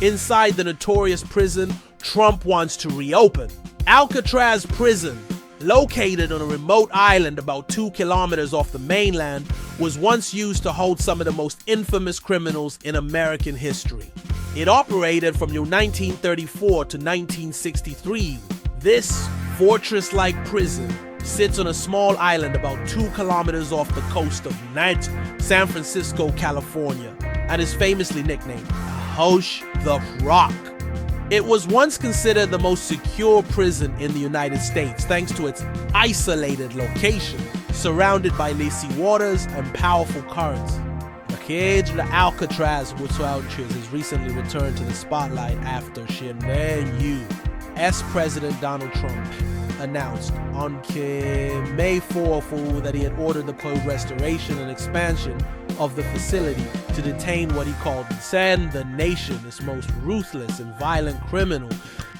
inside the Notorious prison Trump wants to reopen. Alcatraz prison, located on a remote island about 2 kilometers off the mainland, was once used to hold some of the most infamous criminals in American history. It operated from 1934 to 1963. This fortress-like prison sits on a small island about 2 kilometers off the coast of San Francisco, California, and is famously nicknamed House the Rock. It was once considered the most secure prison in the United States thanks to its isolated location, surrounded by lazy waters and powerful currents. The cage de Alcatraz has recently returned to the spotlight after U.S. President Donald Trump announced on May 4th that he had ordered the code restoration and expansion of the facility to detain what he called the nation's most ruthless and violent criminal.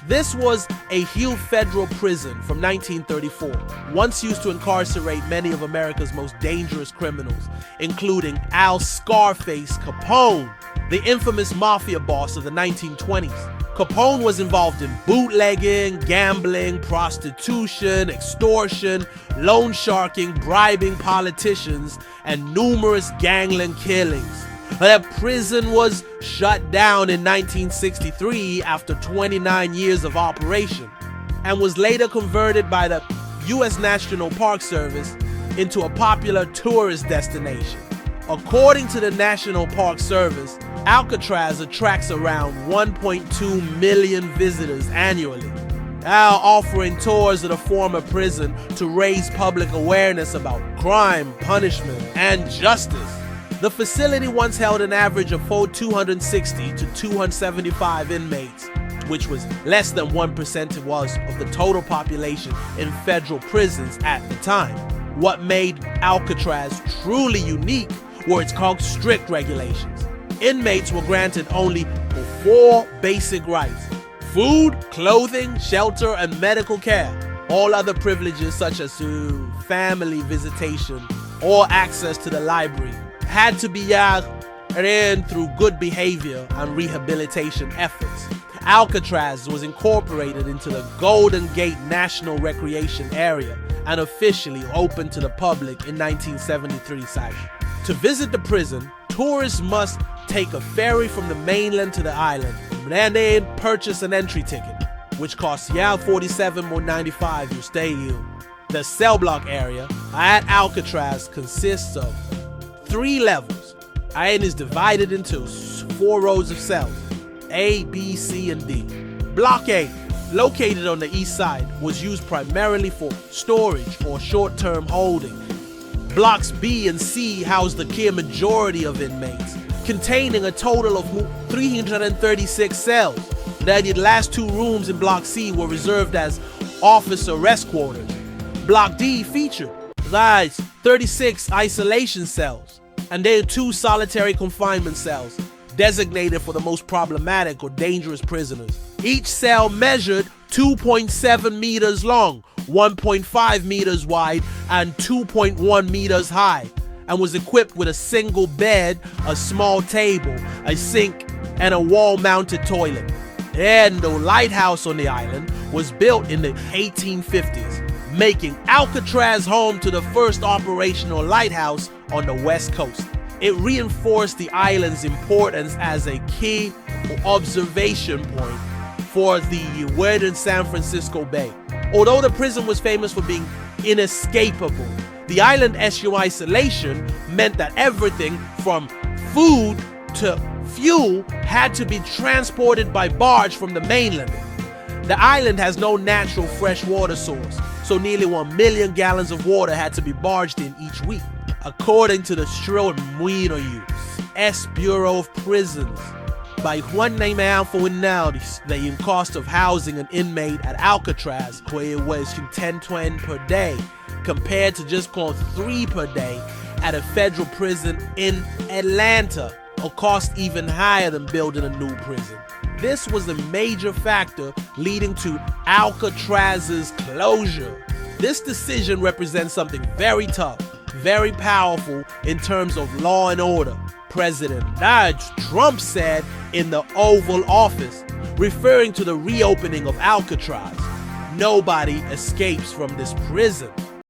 This was a huge federal prison from 1934, once used to incarcerate many of America's most dangerous criminals, including Al Scarface Capone, the infamous mafia boss of the 1920s. Capone was involved in bootlegging, gambling, prostitution, extortion, loan sharking, bribing politicians, and numerous gangland killings. That prison was shut down in 1963 after 29 years of operation, and was later converted by the U.S. National Park Service into a popular tourist destination. According to the National Park Service, Alcatraz attracts around 1.2 million visitors annually, now offering tours of the former prison to raise public awareness about crime, punishment, and justice. The facility once held an average of 260 to 275 inmates, which was less than 1% of the total population in federal prisons at the time. What made Alcatraz truly unique were its strict regulations. Inmates were granted only 4 basic rights: food, clothing, shelter, and medical care. All other privileges, such as family visitation or access to the library, had to be earned through good behavior and rehabilitation efforts. Alcatraz was incorporated into the Golden Gate National Recreation Area and officially opened to the public in 1973. To visit the prison, tourists must take a ferry from the mainland to the island, and then purchase an entry ticket, which costs $47.95 to stay here. The cell block area at Alcatraz consists of 3 levels, and is divided into 4 rows of cells, A, B, C, and D. Block A, located on the east side, was used primarily for storage or short-term holding. Blocks B and C housed the key majority of inmates, containing a total of 336 cells. The last 2 rooms in Block C were reserved as officer rest quarters. Block D featured 36 isolation cells, and there are 2 solitary confinement cells, designated for the most problematic or dangerous prisoners. Each cell measured 2.7 meters long, 1.5 meters wide, and 2.1 meters high, and was equipped with a single bed, a small table, a sink, and a wall-mounted toilet. And the lighthouse on the island was built in the 1850s, making Alcatraz home to the first operational lighthouse on the West Coast. It reinforced the island's importance as a key observation point for the western San Francisco Bay. Although the prison was famous for being inescapable, the island's isolation meant that everything from food to fuel had to be transported by barge from the mainland. The island has no natural fresh water source, so nearly 1 million gallons of water had to be barged in each week. According to the S Bureau of Prisons, by Juan the cost of housing an inmate at Alcatraz was $10 per day, compared to just called $3 per day at a federal prison in Atlanta, a cost even higher than building a new prison. This was a major factor leading to Alcatraz's closure. This decision represents something very tough, very powerful in terms of law and order. President Donald Trump said in the Oval Office, referring to the reopening of Alcatraz. Nobody escapes from this prison.